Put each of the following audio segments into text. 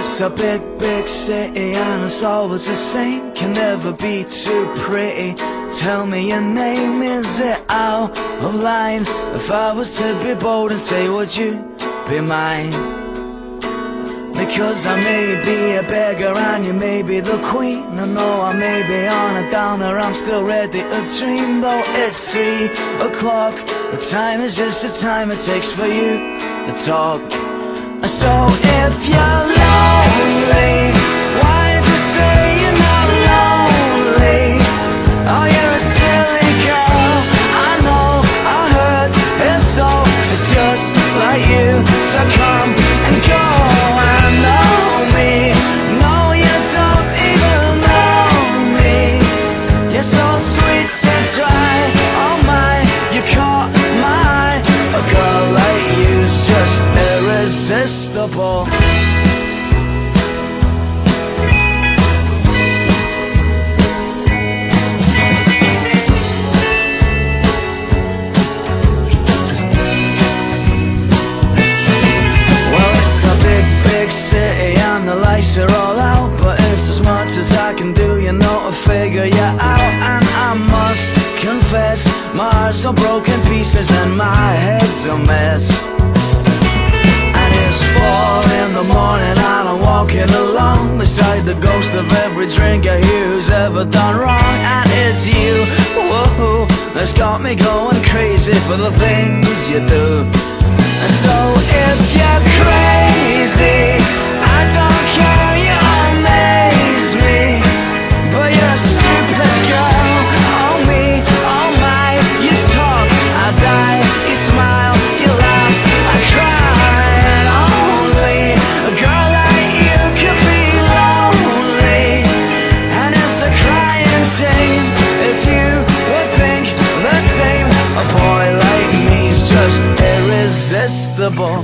it's a big, big city and it's always the same. Can never be too pretty. Tell me your name, is it out of line? If I was to be bold and say, would you be mine? Because I may be a beggar and you may be the queen. And though I may be on a downer, I'm still ready to dream. Though it's 3 o'clock, the time is just the time it takes for you to talk. So if you're lonely, why don't you say you're not lonely? Oh, you're a silly girl, I know, I heard it's so. It's just like you to come and go. I know me, no, you don't even know me. You're so sweet, so dry, oh my, you caught my eye. A girl like you's just irresistible. City and the lights are all out, but it's as much as I can do, you know, to figure you out. And I must confess, my heart's all broken pieces and my head's a mess. And it's 4 in the morning and I'm walking along beside the ghost of every drinker here who's ever done wrong. And it's you, whoa, that's got me going crazy for the things you do. So if you're crazy, I don't care, you amaze me. But you're a stupid girl, oh me, oh my. You talk, I die, you smile, you laugh, I cry. And only a girl like you could be lonely. And it's a crying shame if you would think the same. A boy like me's just irresistible.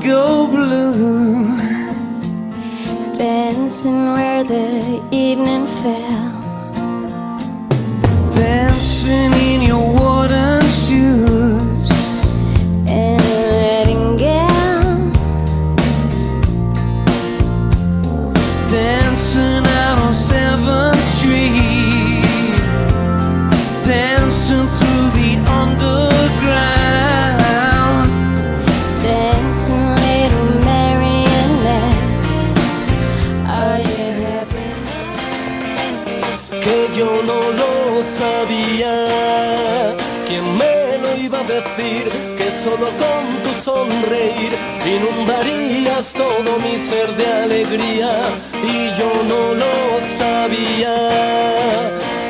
Go blue, dancing where the evening fell, dancing in your wooden shoes and a wedding gown, dancing out on 7th Street, dancing through the underground, dancing little marionette. Are you happy now? Que yo no lo sabía. ¿Quién me lo iba a decir? Que solo con tu sonreír inundarías todo mi ser de alegría. Y yo no lo sabía,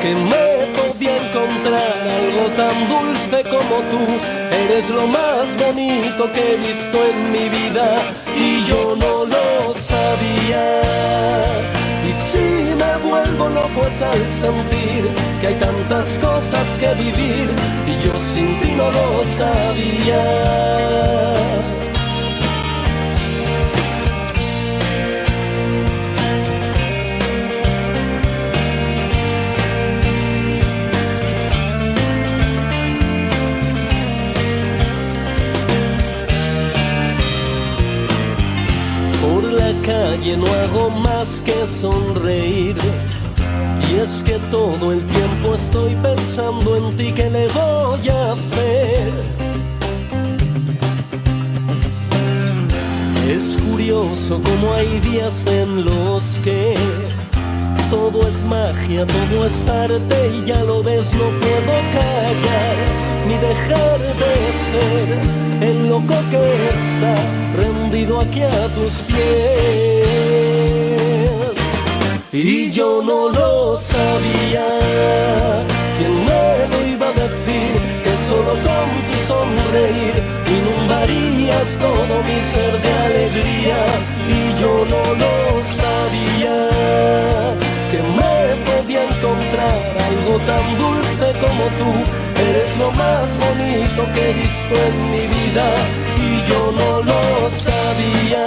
que me podía encontrar algo tan dulce como tú. Eres lo más bonito que he visto en mi vida y yo no lo sabía. Y si me vuelvo loco es al sentir que hay tantas cosas que vivir y yo sin ti no lo sabía. Por la calle no hago más que sonreír. Y es que todo el tiempo estoy pensando en ti, ¿qué le voy a hacer? Es curioso como hay días en los que todo es magia, todo es arte y ya lo ves, no puedo callar ni dejar de ser el loco que está rendido aquí a tus pies. Y yo no lo sabía, ¿quién me lo iba a decir? Que solo con tu sonreír inundarías todo mi ser de alegría. Y yo no lo sabía, que me podía encontrar algo tan dulce como tú. Eres lo más bonito que he visto en mi vida y yo no lo sabía.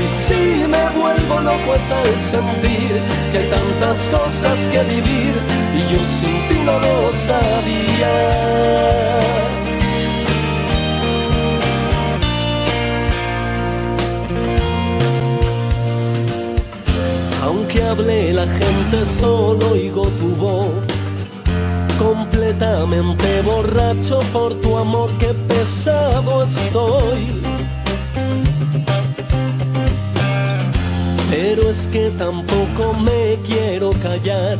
Y si me vuelvo loco es al sentir que hay tantas cosas que vivir y yo sin ti no lo sabía. Aunque hable la gente solo oigo tu voz, completamente borracho por tu amor, qué pesado estoy. Pero es que tampoco me quiero callar,